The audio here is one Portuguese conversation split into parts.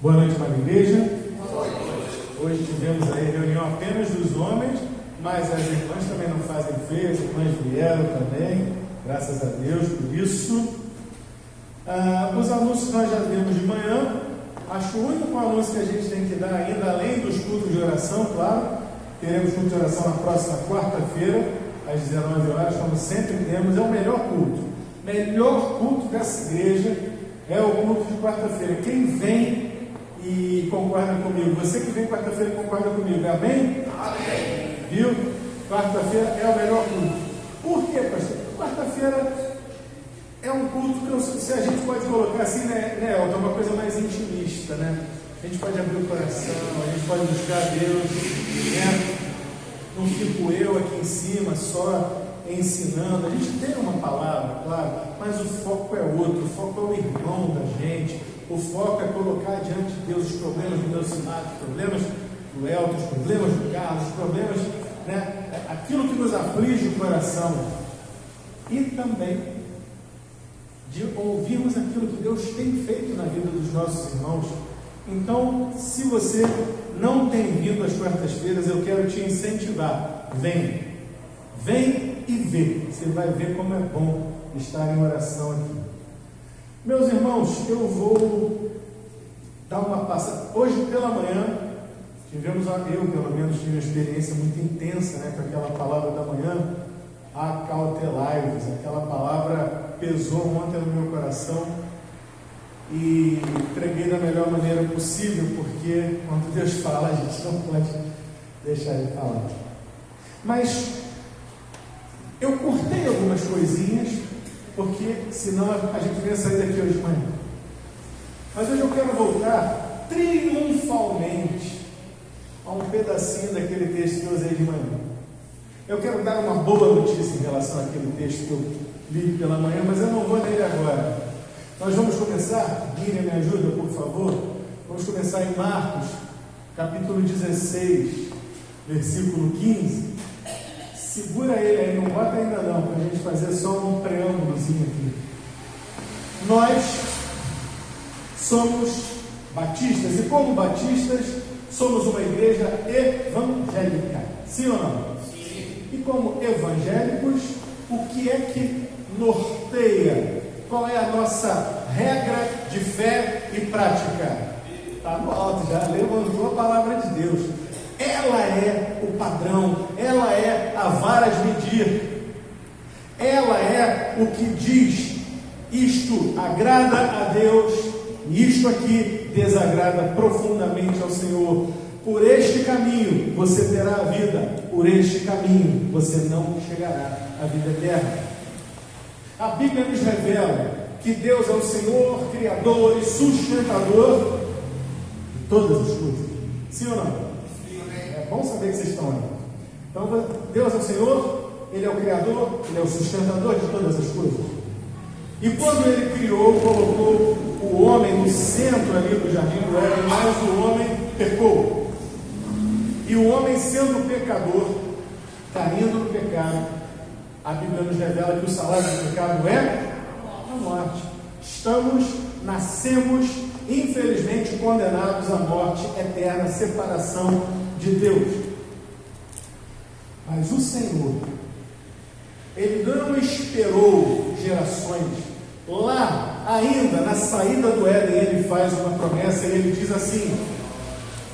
Boa noite, para a igreja. Hoje tivemos aí reunião apenas dos homens, mas as irmãs também não fazem feio, as irmãs vieram também, graças a Deus por isso. Os anúncios nós já demos de manhã. Acho que o único anúncio que a gente tem que dar ainda, além dos cultos de oração, claro, teremos culto de oração na próxima quarta-feira, às 19 horas, como sempre temos. É o melhor culto. Melhor culto dessa igreja é o culto de quarta-feira. Quem vem e concorda comigo? Você que vem quarta-feira concorda comigo, amém? Amém. Viu? Quarta-feira é o melhor culto. Por quê, pastor? Quarta-feira é um culto que se a gente pode colocar assim, né, é uma coisa mais intimista, né? A gente pode abrir o coração, a gente pode buscar Deus, né? Não fico eu aqui em cima só ensinando. A gente tem uma palavra, claro, mas o foco é outro. O foco é o irmão da gente. O foco é colocar diante de Deus os problemas do meu Sinado, os problemas do Elton, os problemas do Carlos, os problemas, né? Aquilo que nos aflige o coração. E também de ouvirmos aquilo que Deus tem feito na vida dos nossos irmãos. Então, se você não tem vindo às quartas-feiras, eu quero te incentivar. Vem e vê. Você vai ver como é bom estar em oração aqui. Meus irmãos, eu vou dar uma passada. Hoje pela manhã, eu pelo menos tive uma experiência muito intensa, né, com aquela palavra da manhã, acautelai-vos. Aquela palavra pesou ontem no meu coração e preguei da melhor maneira possível, porque quando Deus fala, a gente não pode deixar Ele falar. Mas eu cortei algumas coisinhas, porque senão a gente ia sair daqui hoje de manhã. Mas hoje eu quero voltar triunfalmente a um pedacinho daquele texto que eu usei de manhã. Eu quero dar uma boa notícia em relação àquele texto que eu li pela manhã, mas eu não vou nele agora. Nós vamos começar, Miriam, me ajuda, por favor. Vamos começar em Marcos, capítulo 16, versículo 15. Segura ele aí, não bota ainda não, para a gente fazer só um preâmbulozinho aqui. Nós somos batistas, e como batistas, somos uma igreja evangélica. Sim ou não? Sim. E como evangélicos, o que é que norteia? Qual é a nossa regra de fé e prática? Está no alto, já levantou a palavra de Deus. Ela é o padrão, ela é a vara de medir, ela é o que diz: isto agrada a Deus, e isto aqui desagrada profundamente ao Senhor. Por este caminho você terá a vida, por este caminho você não chegará à vida eterna. A Bíblia nos revela que Deus é o Senhor, Criador e sustentador de todas as coisas. Sim ou não? É bom saber que vocês estão aí. Então, Deus é o Senhor, Ele é o Criador, Ele é o sustentador de todas as coisas. E quando Ele criou, colocou o homem no centro ali do jardim do Éden, mas o homem pecou. E o homem, sendo pecador, caindo no pecado, a Bíblia nos revela que o salário do pecado é a morte. Nascemos, infelizmente, condenados à morte eterna, separação de Deus. Mas o Senhor, Ele não esperou gerações. Lá, ainda na saída do Éden, Ele faz uma promessa e Ele diz assim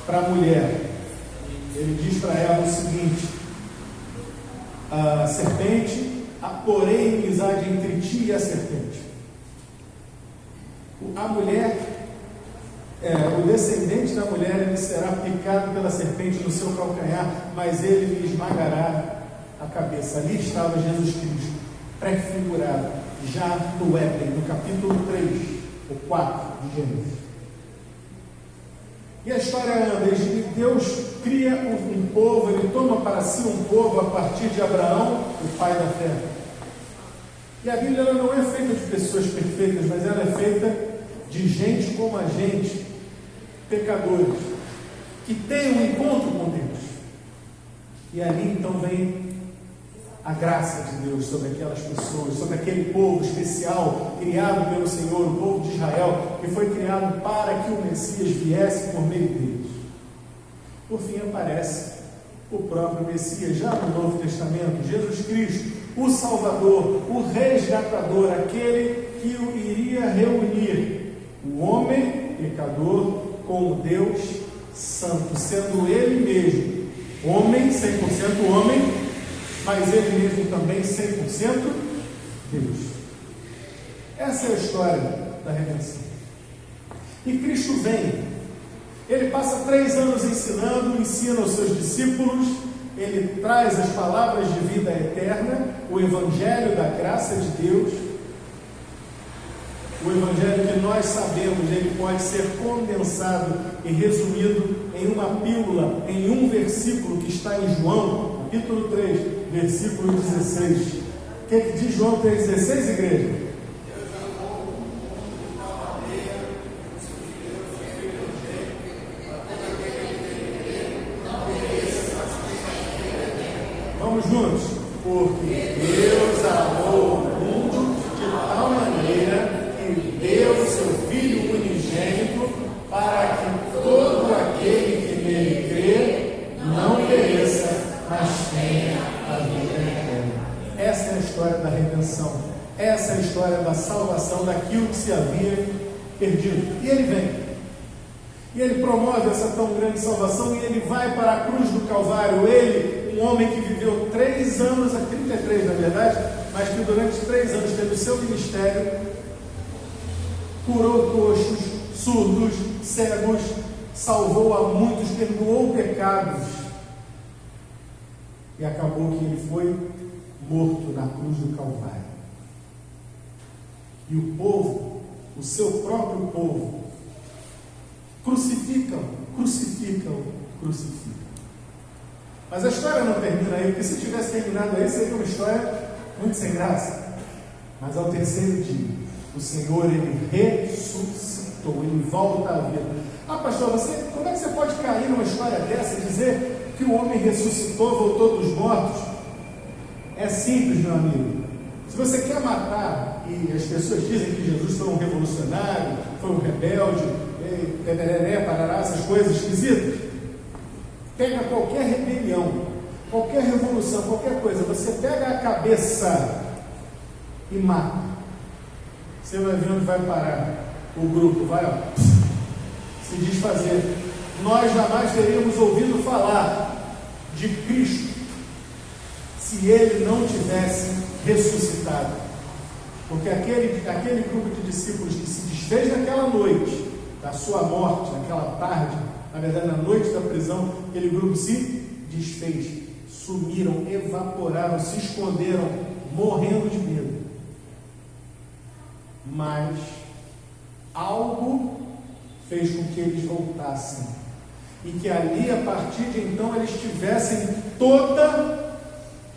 para a mulher. Ele diz para ela o seguinte: a serpente, porém inimizade entre ti e a serpente. A mulher, o descendente da mulher, ele será picado pela serpente no seu calcanhar, mas ele lhe esmagará a cabeça. Ali estava Jesus Cristo, prefigurado, já no Éden, no capítulo 3, ou 4 de Gênesis. E a história anda, Deus cria um povo, Ele toma para si um povo a partir de Abraão, o pai da fé. E a Bíblia ela não é feita de pessoas perfeitas, mas ela é feita de gente como a gente, pecadores, que tem um encontro com Deus. E ali então vem a graça de Deus sobre aquelas pessoas, sobre aquele povo especial criado pelo Senhor, o povo de Israel, que foi criado para que o Messias viesse por meio deles. Por fim aparece o próprio Messias, já no Novo Testamento, Jesus Cristo, o Salvador, o resgatador, aquele que o iria reunir o homem pecador com o Deus Santo, sendo ele mesmo homem, 100% homem, mas ele mesmo também 100% Deus. Essa é a história da redenção. E Cristo vem, ele passa 3 anos ensinando, ensina aos seus discípulos, ele traz as palavras de vida eterna, o Evangelho da graça de Deus, o Evangelho que nós sabemos, ele pode ser condensado e resumido em uma pílula, em um versículo que está em João, capítulo 3, versículo 16. O que diz João 3,16, igreja? Vamos juntos. Porque Deus amou o mundo de tal maneira que deu o seu Filho unigênito para que todo aquele que nele crê não pereça, mas tenha a vida eterna. Essa é a história da redenção. Essa é a história da salvação daquilo que se havia perdido. E ele vem. E ele promove essa tão grande salvação e ele vai para a cruz do Calvário. Ele, um homem que viveu 3 anos, 33 na verdade, mas que durante 3 anos teve o seu ministério, curou coxos, surdos, cegos, salvou a muitos, perdoou pecados. E acabou que ele foi morto na cruz do Calvário. E o povo, o seu próprio povo, crucificam. Mas a história não termina aí, porque se tivesse terminado aí, seria uma história muito sem graça. Mas ao terceiro dia, o Senhor, ele ressuscitou, ele volta à vida. Ah, pastor, como é que você pode cair numa história dessa e dizer que o homem ressuscitou, voltou dos mortos? É simples, meu amigo. Se você quer matar, e as pessoas dizem que Jesus foi um revolucionário, foi um rebelde, parará, essas coisas esquisitas, pega qualquer rebelião, qualquer revolução, qualquer coisa, você pega a cabeça e mata. Você vai ver onde vai parar. O grupo vai, se desfazer. Nós jamais teríamos ouvido falar de Cristo se ele não tivesse ressuscitado. Porque aquele grupo de discípulos que se desfez naquela noite da sua morte, naquela tarde, na verdade na noite da prisão, aquele grupo se desfez, sumiram, evaporaram, se esconderam, morrendo de medo. Mas algo fez com que eles voltassem, e que ali, a partir de então, eles tivessem toda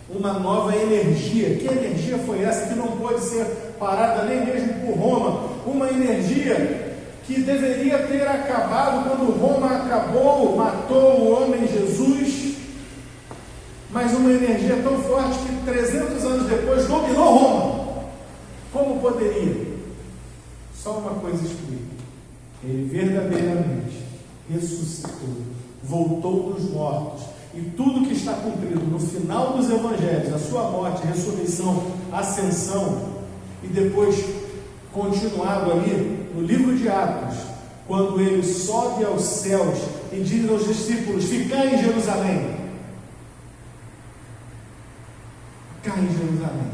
uma nova energia. Que energia foi essa que não pode ser parada nem mesmo por Roma? Uma energia que deveria ter acabado quando Roma acabou, matou o homem Jesus, mas uma energia tão forte que 300 anos depois dominou Roma. Como poderia? Só uma coisa explica: ele verdadeiramente ressuscitou, voltou dos mortos, e tudo que está cumprido no final dos evangelhos, a sua morte, ressurreição, ascensão, e depois continuado ali no livro de Atos, quando ele sobe aos céus e diz aos discípulos: ficai em Jerusalém, ficai em Jerusalém,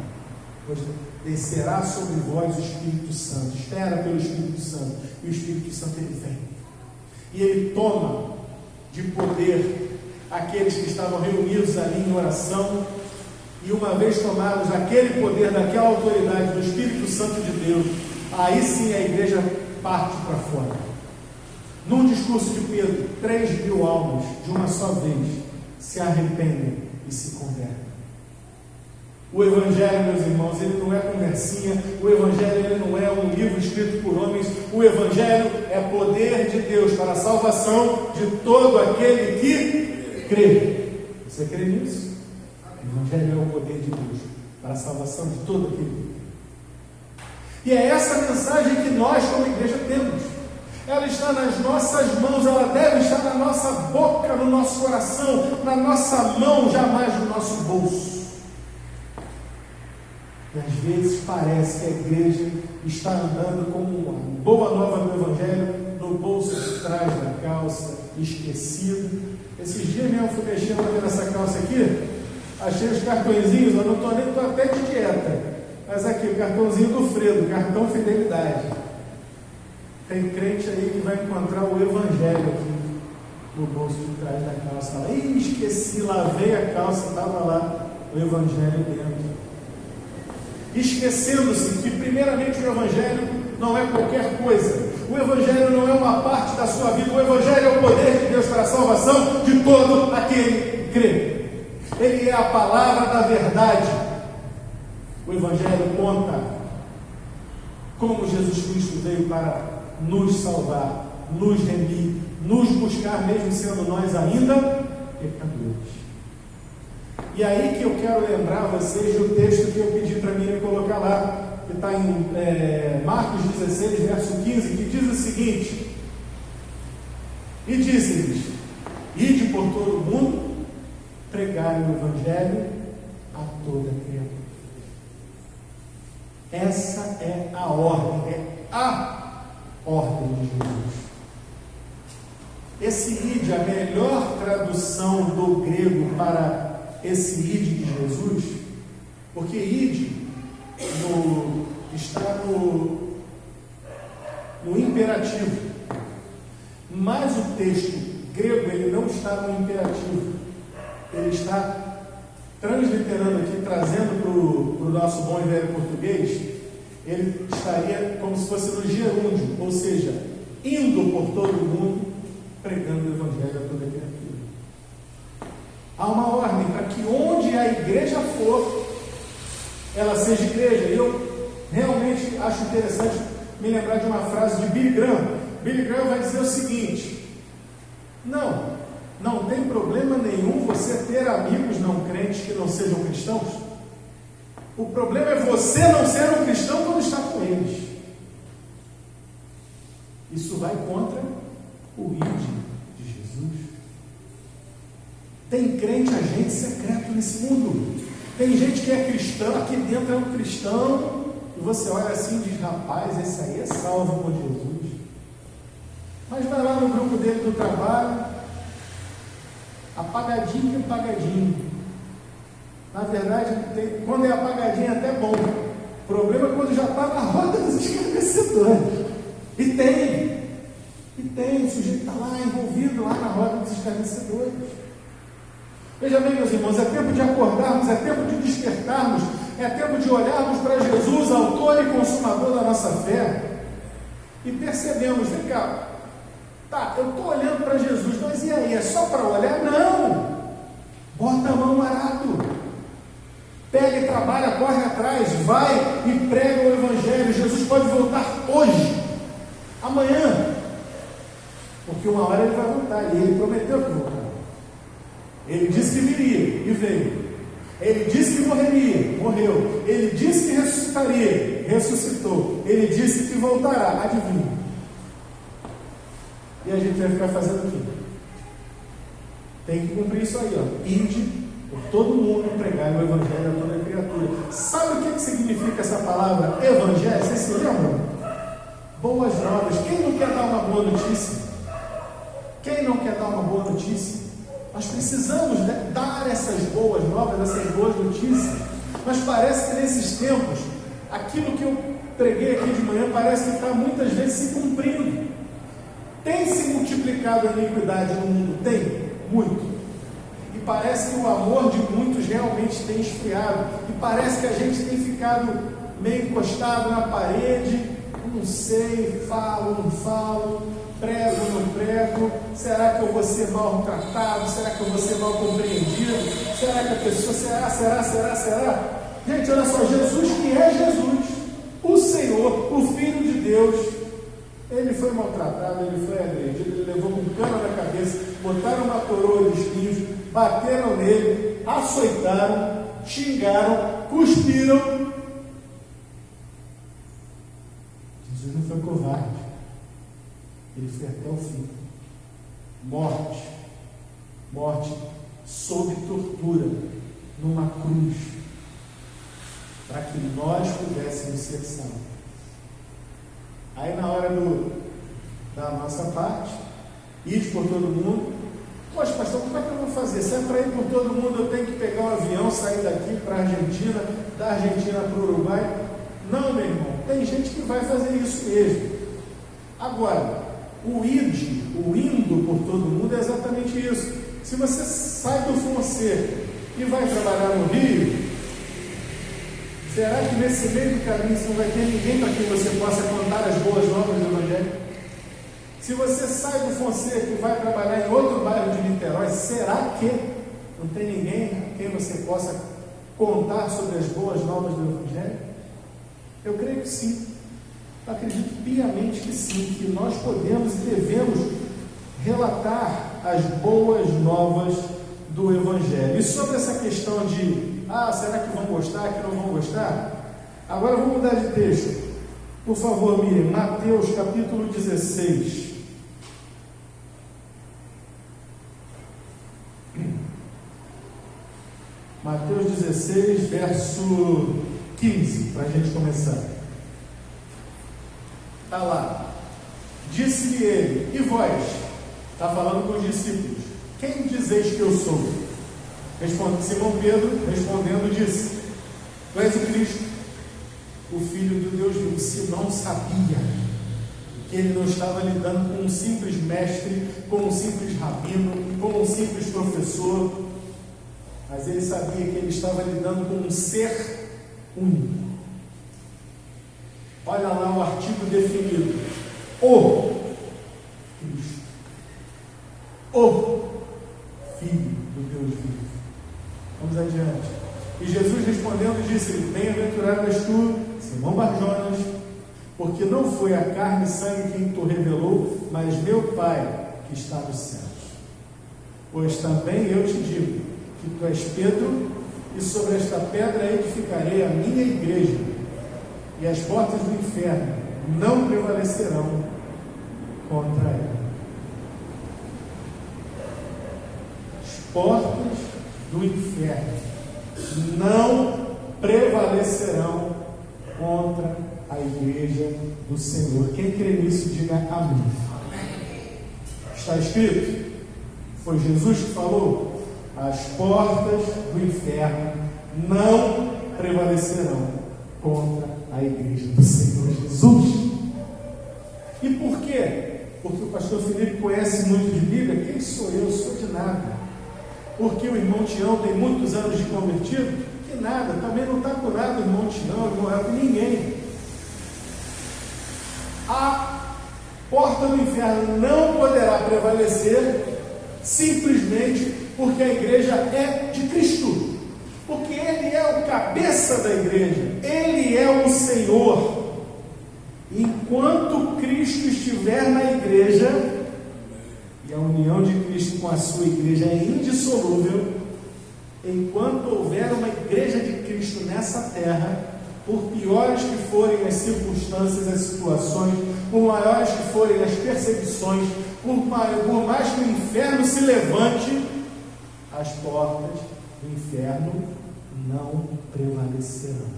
pois descerá sobre vós o Espírito Santo. Espera pelo Espírito Santo, e o Espírito Santo ele vem, e ele toma de poder aqueles que estavam reunidos ali em oração, e uma vez tomados aquele poder, daquela autoridade do Espírito Santo de Deus, aí sim a igreja parte para fora. Num discurso de Pedro, 3.000 almas de uma só vez se arrependem e se convertem. O Evangelho, meus irmãos, ele não é conversinha. O Evangelho, ele não é um livro escrito por homens. O Evangelho é poder de Deus para a salvação de todo aquele que crê. Você crê nisso? O Evangelho é o poder de Deus para a salvação de todo aquele. E é essa mensagem que nós, como igreja, temos. Ela está nas nossas mãos, ela deve estar na nossa boca, no nosso coração, na nossa mão, jamais no nosso bolso. E às vezes parece que a igreja está andando com uma boa nova do Evangelho no bolso de trás da calça, esquecido. Esses dias mesmo eu fui mexendo aqui nessa calça aqui, achei os cartõezinhos, eu não estou até de dieta, mas aqui, o cartãozinho do Fredo, cartão fidelidade. Tem crente aí que vai encontrar o Evangelho aqui no bolso de trás da calça. Ih, esqueci, lavei a calça, estava lá o Evangelho dentro. Esquecendo-se que primeiramente o Evangelho não é qualquer coisa. O Evangelho não é uma parte da sua vida. O Evangelho é o poder de Deus para a salvação de todo aquele que crê. Ele é a palavra da verdade. O Evangelho conta como Jesus Cristo veio para nos salvar, nos remir, nos buscar, mesmo sendo nós ainda pecadores. E aí que eu quero lembrar vocês do texto que eu pedi para mim colocar lá, que está em Marcos 16, verso 15, que diz o seguinte: e disse-lhes: ide por todo o mundo, pregai o Evangelho a toda criatura. Essa é a ordem, é a ordem de Jesus. Esse ide, a melhor tradução do grego para esse ide de Jesus, porque ide está no imperativo, mas o texto grego ele não está no imperativo, ele está transliterando aqui, trazendo para o nosso bom e velho português. Ele estaria como se fosse no gerúndio, ou seja, indo por todo o mundo, pregando o Evangelho a toda criatura. Há uma ordem para que onde a igreja for, ela seja igreja. E eu realmente acho interessante me lembrar de uma frase de Billy Graham. Billy Graham vai dizer o seguinte: não tem problema nenhum você ter amigos não crentes que não sejam cristãos. O problema é você não ser um cristão quando está com eles. Isso vai contra o ide de Jesus. Tem crente agente secreto nesse mundo. Tem gente que é cristã, aqui dentro é um cristão, e você olha assim e diz: rapaz, esse aí é salvo por Jesus. Mas vai lá no grupo dele do trabalho, apagadinho. Na verdade, quando é apagadinho é até bom. O problema é quando já está na roda dos escarnecedores. E tem, o sujeito está lá envolvido lá na roda dos escarnecedores. Veja bem, meus irmãos, é tempo de acordarmos, é tempo de despertarmos, é tempo de olharmos para Jesus, autor e consumador da nossa fé, e percebemos: vem cá, tá, eu estou olhando para Jesus, mas e aí, é só para olhar? Não! Bota a mão no arado. Pega e trabalha, corre atrás, vai e prega o Evangelho. Jesus pode voltar hoje, amanhã, porque uma hora ele vai voltar, e ele prometeu que voltaria. Ele disse que viria, e veio. Ele disse que morreria, morreu. Ele disse que ressuscitaria, ressuscitou. Ele disse que voltará, adivinha? E a gente vai ficar fazendo o quê? Tem que cumprir isso aí, ó. Ide por todo mundo, pregar o Evangelho a toda criatura. Sabe o que significa essa palavra Evangelho? Vocês se lembram? Boas novas. Quem não quer dar uma boa notícia? Quem não quer dar uma boa notícia? Nós precisamos dar essas boas novas, essas boas notícias. Mas parece que nesses tempos, aquilo que eu preguei aqui de manhã parece que está muitas vezes se cumprindo. Tem se multiplicado a iniquidade no mundo? Tem, muito. E parece que o amor de muitos realmente tem esfriado. E parece que a gente tem ficado meio encostado na parede. Não sei, falo, não falo, prego, não prego. Será que eu vou ser mal tratado? Será que eu vou ser mal compreendido? Será que a pessoa... Será? Gente, olha só, Jesus que é Jesus, o Senhor, o Filho de Deus, ele foi maltratado, ele foi agredido, ele levou um cano na cabeça, botaram uma coroa de espinhos, bateram nele, açoitaram, xingaram, cuspiram. Jesus não foi covarde, ele foi até o fim. Morte sob tortura, numa cruz, para que nós pudéssemos ser salvos. Aí na hora da nossa parte, ir por todo mundo. Poxa, pastor, como é que eu vou fazer? Se é para ir por todo mundo, eu tenho que pegar um avião, sair daqui para a Argentina, da Argentina para o Uruguai? Não, meu irmão, tem gente que vai fazer isso mesmo. Agora, o indo por todo mundo é exatamente isso. Se você sai do Fonseca e vai trabalhar no Rio, será que nesse meio do caminho você não vai ter ninguém para quem você possa contar as boas novas do Evangelho? Se você sai do Fonseca e vai trabalhar em outro bairro de Niterói, será que não tem ninguém a quem você possa contar sobre as boas novas do Evangelho? Eu creio que sim. Eu acredito piamente que sim, que nós podemos e devemos relatar as boas novas do Evangelho. E sobre essa questão de, será que vão gostar, que não vão gostar? Agora vamos mudar de texto. Por favor, Miriam, Mateus capítulo 16. Mateus 16, verso 15, para a gente começar. Está lá. Disse-lhe ele, e vós? Está falando com os discípulos. Quem dizeis que eu sou? Simão Pedro, respondendo, disse: Tu és o Cristo, o Filho do Deus vivo. Simão sabia que ele não estava lidando com um simples mestre, com um simples rabino, com um simples professor, mas ele sabia que ele estava lidando com um ser único. Olha lá o artigo definido: o Cristo, o Filho do Deus vivo. Vamos adiante. E Jesus respondendo disse-lhe: Bem-aventurado és tu, Simão Barjonas, porque não foi a carne e sangue quem te revelou, mas meu Pai que está nos céus. Pois também eu te digo que tu és Pedro, e sobre esta pedra edificarei a minha igreja, e as portas do inferno não prevalecerão contra ela. As portas do inferno não prevalecerão contra a igreja do Senhor. Quem crê nisso, diga amém. Está escrito, foi Jesus que falou: as portas do inferno não prevalecerão contra a igreja do Senhor Jesus. E por quê? Porque o pastor Felipe conhece muito de Bíblia. Quem sou eu? Sou de nada. Porque o irmão Tião tem muitos anos de convertido? Que nada, também não está com nada o irmão Tião, o irmão Elton, ninguém. A porta do inferno não poderá prevalecer simplesmente porque a igreja é de Cristo, porque Ele é o cabeça da igreja, Ele é o Senhor. Enquanto Cristo estiver na igreja, e a união de Cristo com a sua igreja é indissolúvel, enquanto houver uma igreja de Cristo nessa terra, por piores que forem as circunstâncias, as situações, por maiores que forem as perseguições, por mais que o inferno se levante, as portas do inferno não prevalecerão.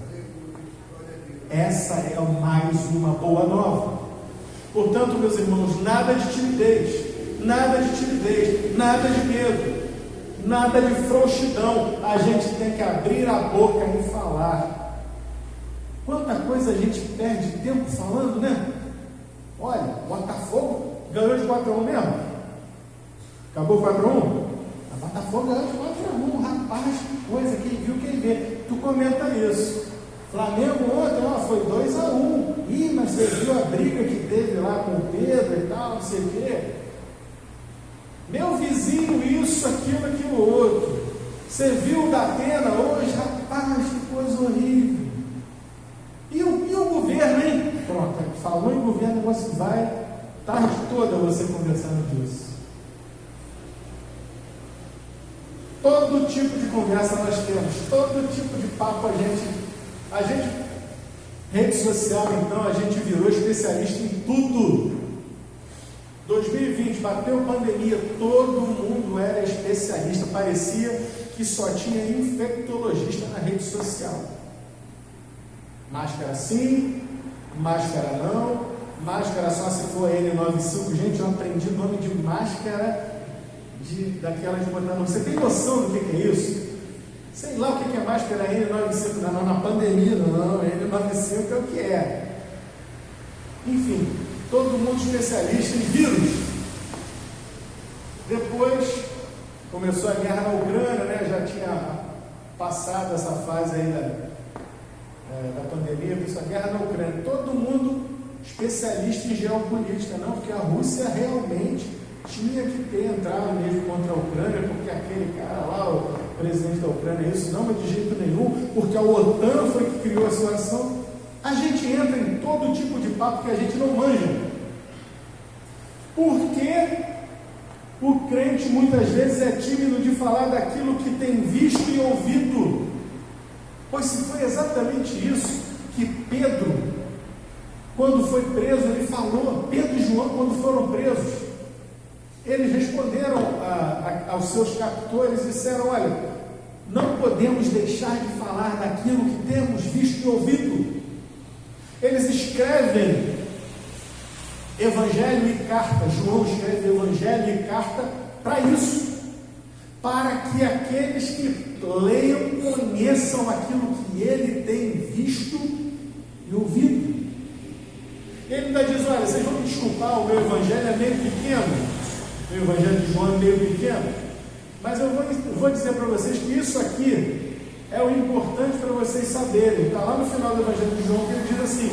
Essa é mais uma boa nova. Portanto, meus irmãos, nada de timidez, nada de medo, nada de frouxidão. A gente tem que abrir a boca e falar. Quanta coisa a gente perde tempo falando, né? Olha, o Botafogo ganhou de 4-1 mesmo. Acabou 4-1? A Botafogo ganhou de 4-1. Rapaz, que coisa, quem viu, quem vê. Tu comenta isso. Flamengo ontem, foi 2-1. Ih, mas você viu a briga que teve lá com o Pedro e tal, não sei o quê. Meu vizinho, isso, aquilo, outro. Você viu o Datena hoje? Rapaz, que coisa horrível. E o governo, hein? Pronto, falou em governo, o negócio vai tarde toda você conversando disso. Todo tipo de conversa nós temos, todo tipo de papo a gente, rede social então, a gente virou especialista em tudo. 2020, bateu pandemia, todo mundo era especialista, parecia que só tinha infectologista na rede social. Máscara sim, máscara não, máscara só se for N95. Gente, eu aprendi o nome de máscara daquela de botar. Você tem noção do que é isso? Sei lá o que é máscara N95, não, na pandemia não, N95 é o que é. Enfim, todo mundo especialista em vírus. Depois começou a guerra na Ucrânia, né? Já tinha passado essa fase aí da pandemia, começou a guerra na Ucrânia. Todo mundo especialista em geopolítica, não, porque a Rússia realmente tinha que entrar mesmo contra a Ucrânia, porque aquele cara lá, o presidente da Ucrânia, isso não, mas de jeito nenhum, porque a OTAN foi que criou a situação. A gente entra em todo tipo de papo que a gente não manja. Porque o crente muitas vezes é tímido de falar daquilo que tem visto e ouvido. Pois se foi exatamente isso que Pedro, quando foi preso, ele falou, Pedro e João, quando foram presos, eles responderam aos seus captores e disseram: olha, não podemos deixar de falar daquilo que temos visto e ouvido. Eles escrevem evangelho e carta, João escreve evangelho e carta para isso, para que aqueles que leiam conheçam aquilo que ele tem visto e ouvido. Ele ainda diz: olha, vocês vão me desculpar, o meu evangelho é meio pequeno, o evangelho de João é meio pequeno, mas eu vou dizer para vocês que isso aqui é o importante para vocês saberem. Está lá no final do evangelho de João que ele diz assim: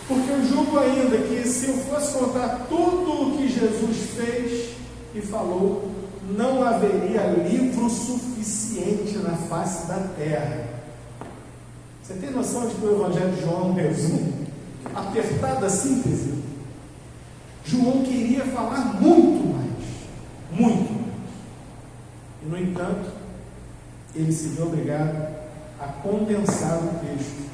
porque eu julgo ainda que se eu fosse contar tudo o que Jesus fez e falou, não haveria livro suficiente na face da terra. Você tem noção de que o evangelho de João é um resumo? Apertada síntese. João queria falar muito mais. Muito mais. E no entanto, ele se viu obrigado a condensar o texto,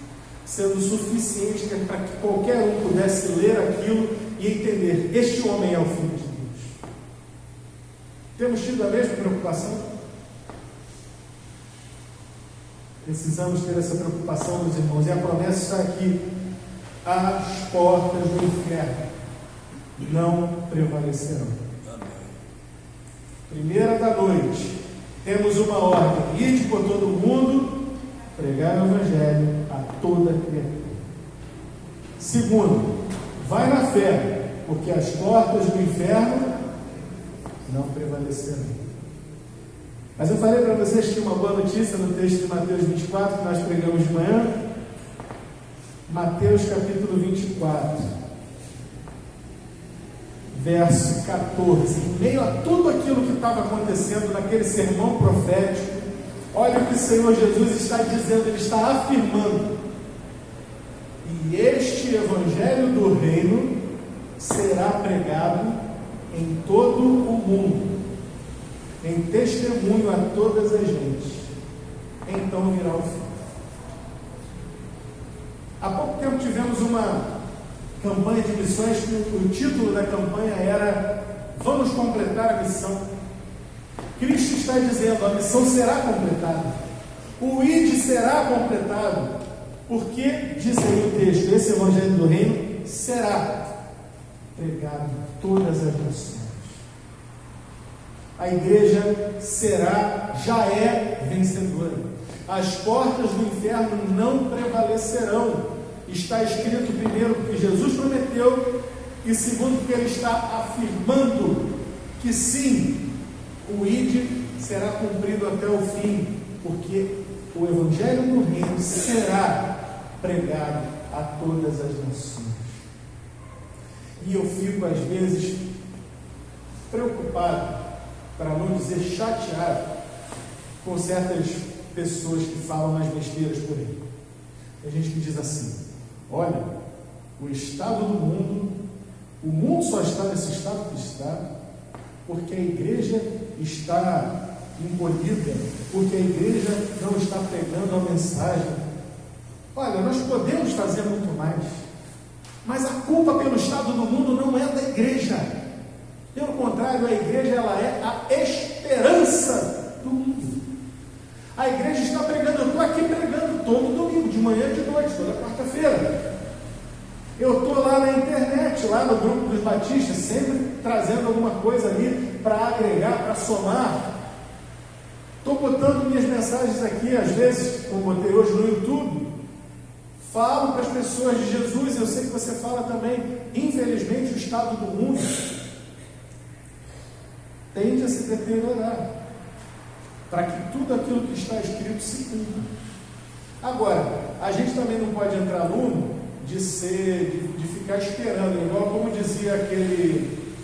sendo suficiente para que qualquer um pudesse ler aquilo e entender: este homem é o Filho de Deus. Temos tido a mesma preocupação? Precisamos ter essa preocupação, meus irmãos, e a promessa está aqui: as portas do inferno não prevalecerão. Primeira da noite, temos uma ordem: ide por todo mundo, pregar o evangelho a toda criatura. Segundo, vai na fé, porque as portas do inferno não prevalecerão. Mas eu falei para vocês que uma boa notícia no texto de Mateus 24, que nós pregamos de manhã. Mateus capítulo 24, verso 14. Em meio a tudo aquilo que estava acontecendo naquele sermão profético, olha o que o Senhor Jesus está dizendo, ele está afirmando: e este evangelho do reino será pregado em todo o mundo, em testemunho a todas as gentes, então virá o fim. Há pouco tempo tivemos uma campanha de missões que o título da campanha era: vamos completar a missão. Cristo está dizendo: a missão será completada, o ID será completado, porque, diz aí o texto, esse evangelho do reino será pregado em todas as nações. A igreja já é vencedora. As portas do inferno não prevalecerão. Está escrito, primeiro, porque Jesus prometeu, e segundo, porque ele está afirmando que sim, o ID será cumprido até o fim, porque o evangelho do reino será pregado a todas as nações. E eu fico às vezes preocupado, para não dizer chateado, com certas pessoas que falam umas besteiras por aí. Tem gente que diz assim: olha, o estado do mundo, o mundo só está nesse estado que está porque a igreja está encolhida, porque a igreja não está pregando a mensagem. Olha, nós podemos fazer muito mais, mas a culpa pelo estado do mundo não é da igreja. Pelo contrário, a igreja ela é a esperança do mundo. A igreja está pregando, eu estou aqui pregando todo domingo, de manhã e de noite, toda quarta-feira. Eu estou lá na internet, lá no grupo dos batistas, sempre trazendo alguma coisa ali para agregar, para somar. Estou botando minhas mensagens aqui, às vezes, como botei hoje no YouTube, falo para as pessoas de Jesus. Eu sei que você fala também. Infelizmente, o estado do mundo tende a se deteriorar, para que tudo aquilo que está escrito se cumpra. Agora, a gente também não pode entrar no de ficar esperando, igual como dizia aquele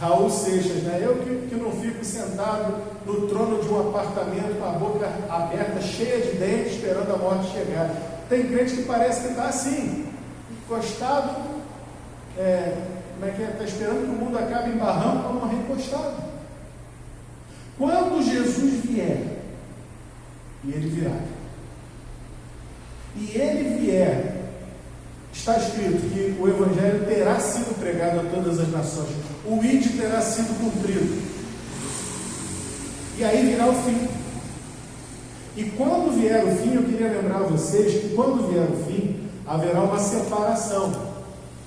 Raul Seixas, né? Eu que não fico sentado no trono de um apartamento com a boca aberta, cheia de dentes, esperando a morte chegar. Tem crente que parece que está assim, encostado, está esperando que o mundo acabe em barranco para morrer encostado. Quando Jesus vier, e Ele virá, e Ele vier, está escrito que o Evangelho terá sido pregado a todas as nações, o ID terá sido cumprido, e aí virá o fim. E quando vier o fim, eu queria lembrar a vocês que quando vier o fim, haverá uma separação.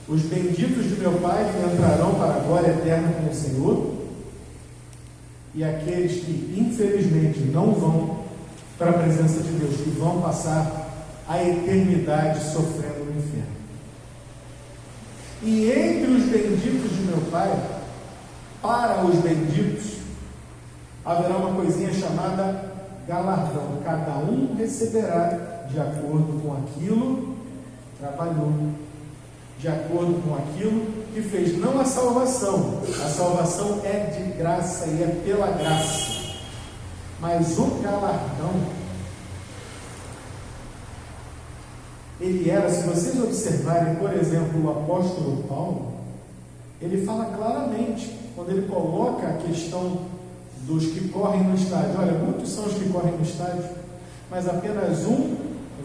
Os benditos de meu Pai que entrarão para a glória eterna com o Senhor, e aqueles que infelizmente não vão para a presença de Deus, que vão passar a eternidade sofrendo no inferno. E entre os benditos de meu Pai, para os benditos, haverá uma coisinha chamada galardão. Cada um receberá de acordo com aquilo que trabalhou, de acordo com aquilo que fez. Não a salvação é de graça e é pela graça, mas o galardão, ele era, se vocês observarem, por exemplo, o apóstolo Paulo, ele fala claramente, quando ele coloca a questão dos que correm no estádio. Olha, muitos são os que correm no estádio, mas apenas um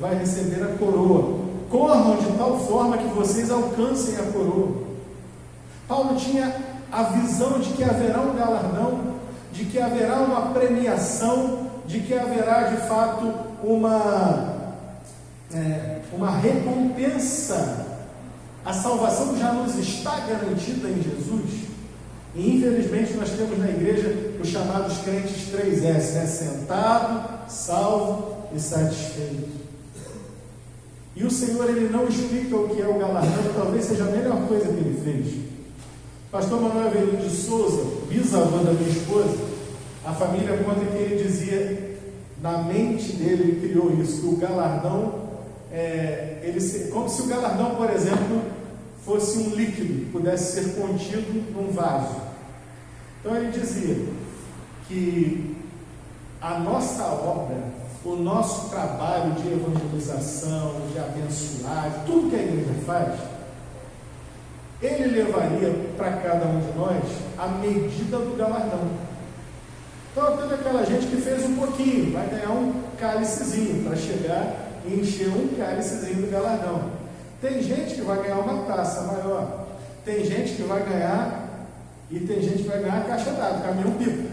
vai receber a coroa. Corram de tal forma que vocês alcancem a coroa. Paulo tinha a visão de que haverá um galardão, de que haverá uma premiação, de que haverá de fato uma recompensa. A salvação já nos está garantida em Jesus. E infelizmente nós temos na igreja os chamados crentes 3S, né? Sentado, salvo e satisfeito. E o Senhor, Ele não explica o que é o galardão, talvez seja a melhor coisa que Ele fez. Pastor Manuel Avelino de Souza, bisavô da minha esposa, a família conta que ele dizia, na mente dele, ele criou isso, que o galardão, como se o galardão, por exemplo, fosse um líquido que pudesse ser contido num vaso. Então ele dizia que a nossa obra, o nosso trabalho de evangelização, de abençoar, de tudo que a igreja faz, ele levaria para cada um de nós a medida do galardão. Então teve aquela gente que fez um pouquinho, vai ganhar um cálicezinho para chegar e encher um cálicezinho do galardão. Tem gente que vai ganhar uma taça maior, tem gente que vai ganhar, e tem gente que vai ganhar a caixa d'água, caminhão pipa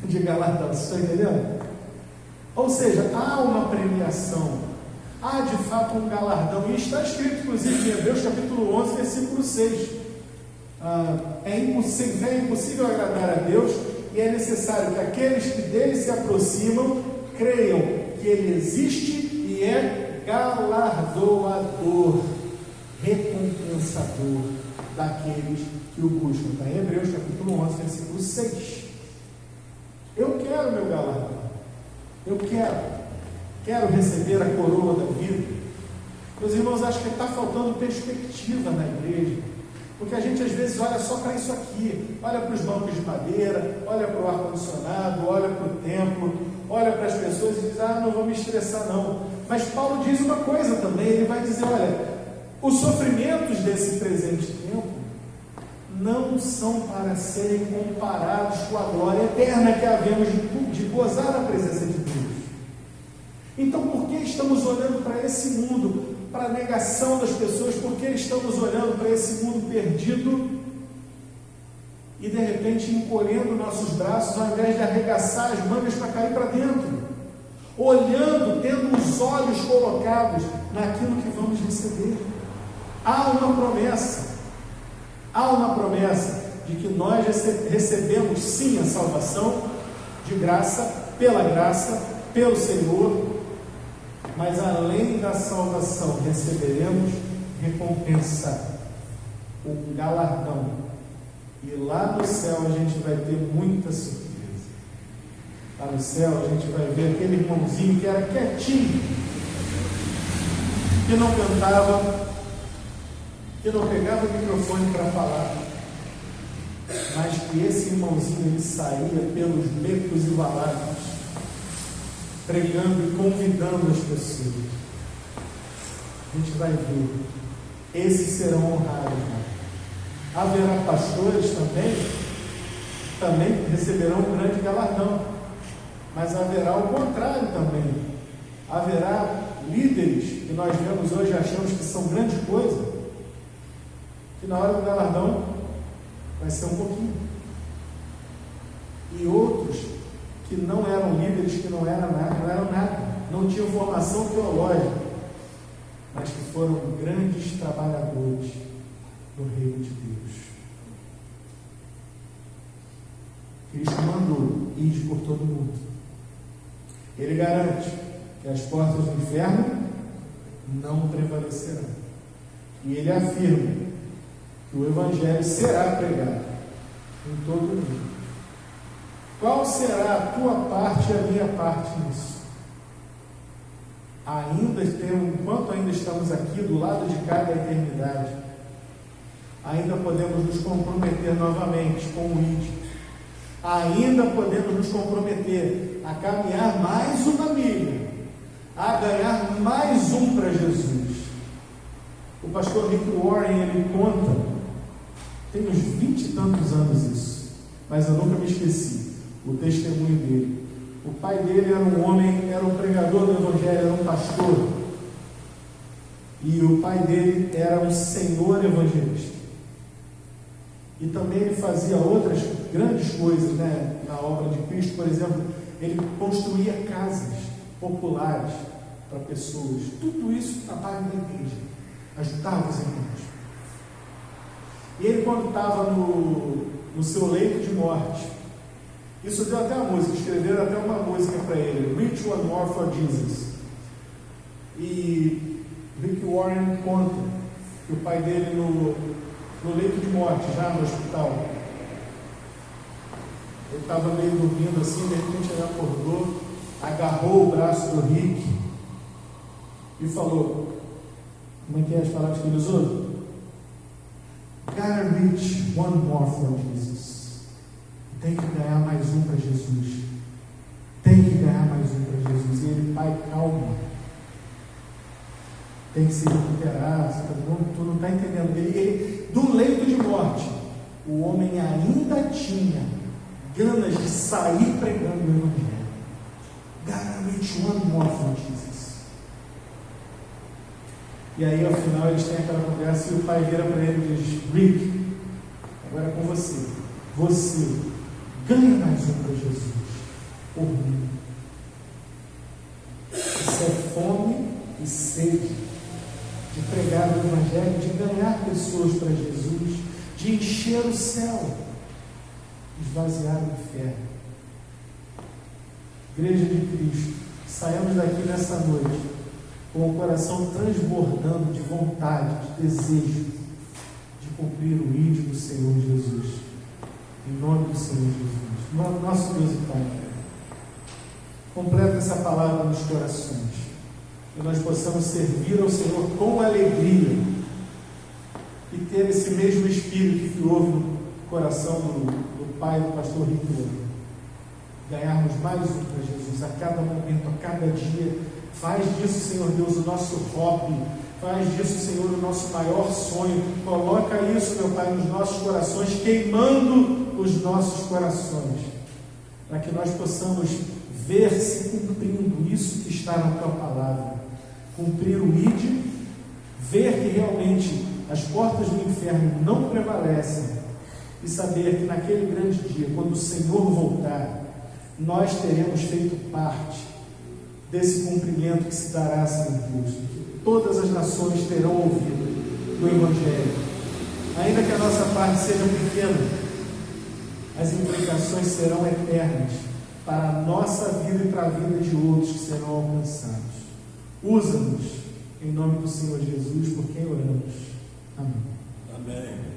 de galardão, vocês estão entendendo? Ou seja, há uma premiação, há de fato um galardão, e está escrito inclusive em Hebreus capítulo 11, versículo 6, é impossível agradar a Deus, e é necessário que aqueles que dele se aproximam, creiam que ele existe e é galardoador, recompensador daqueles que o buscam. Está em Hebreus capítulo 11, versículo 6. Eu quero meu galardão, eu quero receber a coroa da vida. Meus irmãos, acho que está faltando perspectiva na igreja, porque a gente às vezes olha só para isso aqui, olha para os bancos de madeira, olha para o ar-condicionado, olha para o templo, olha para as pessoas e diz, não vou me estressar não. Mas Paulo diz uma coisa também, ele vai dizer, olha, os sofrimentos desse presente tempo não são para serem comparados com a glória eterna que havemos de gozar da presença de Deus. Então, por que estamos olhando para esse mundo, para a negação das pessoas? Por que estamos olhando para esse mundo perdido e de repente encolhendo nossos braços, ao invés de arregaçar as mangas para cair para dentro? Olhando, tendo os olhos colocados naquilo que vamos receber. Há uma promessa de que nós recebemos sim a salvação de graça, pelo Senhor, mas além da salvação receberemos recompensa, um galardão, e lá no céu a gente vai ter muita surpresa. Lá no céu a gente vai ver aquele irmãozinho que era quietinho, que não cantava, que não pegava o microfone para falar, mas que esse irmãozinho ele saía pelos becos e valados, pregando e convidando as pessoas. A gente vai ver, esses serão honrados. Haverá pastores também receberão um grande galardão, mas haverá o contrário também. Haverá líderes que nós vemos hoje e achamos que são grande coisa, que na hora do galardão vai ser um pouquinho. E outros que não eram líderes, que não eram nada, não tinham formação teológica, mas que foram grandes trabalhadores do reino de Deus. Cristo mandou ir por todo mundo. Ele garante que as portas do inferno não prevalecerão. E ele afirma que o Evangelho será pregado em todo o mundo. Qual será a tua parte e a minha parte nisso? Enquanto ainda estamos aqui do lado de cá da eternidade, ainda podemos nos comprometer novamente com o ID. Ainda podemos nos comprometer a caminhar mais uma milha, a ganhar mais um para Jesus. O pastor Rick Warren, ele conta, tem uns 20 e tantos anos isso, mas eu nunca me esqueci o testemunho dele. O pai dele era um homem, era um pregador do Evangelho, era um pastor, e o pai dele era um senhor evangelista. E também ele fazia outras grandes coisas, né, na obra de Cristo. Por exemplo, ele construía casas populares para pessoas. Tudo isso trabalho da igreja, ajudava os irmãos. E ele, quando estava no seu leito de morte, isso deu até uma música, escreveram até uma música para ele, Rich One More for Jesus. E Rick Warren conta que o pai dele no leito de morte, já no hospital, ele estava meio dormindo assim, de repente ele acordou, agarrou o braço do Rick e falou, como é que é as palavras que ele usou? Gotta reach one more for Jesus. Tem que ganhar mais um para Jesus. Tem que ganhar mais um para Jesus. E ele, pai, calma. Tem que se recuperar. Tu não está entendendo. Ele, do leito de morte, o homem ainda tinha ganas de sair pregando o Evangelho. Gotta reach one more for Jesus. E aí, ao final, eles têm aquela conversa e o pai vira para ele e diz, Rick, agora é com você. Você ganha mais um para Jesus, por mim. Isso é fome e sede de pregar o Evangelho, de ganhar pessoas para Jesus, de encher o céu, esvaziar o inferno. Igreja de Cristo, saiamos daqui nessa noite com o coração transbordando de vontade, de desejo de cumprir o ídolo do Senhor Jesus. Em nome do Senhor Jesus, nosso Deus e Pai, completa essa palavra nos corações, que nós possamos servir ao Senhor com alegria e ter esse mesmo espírito que houve no coração do pai do pastor Rick, ganharmos mais um para Jesus a cada momento, a cada dia. Faz disso, Senhor Deus, o nosso hobby, Faz disso, Senhor, o nosso maior sonho. Coloca isso, meu Pai, nos nossos corações, queimando os nossos corações, para que nós possamos ver se cumprindo isso que está na Tua palavra. Cumprir o ide, ver que realmente as portas do inferno não prevalecem e saber que naquele grande dia, quando o Senhor voltar, nós teremos feito parte desse cumprimento que se dará, Senhor Deus. Todas as nações terão ouvido do Evangelho. Ainda que a nossa parte seja pequena, as implicações serão eternas para a nossa vida e para a vida de outros que serão alcançados. Usa-nos, em nome do Senhor Jesus, por quem oramos. Amém. Amém.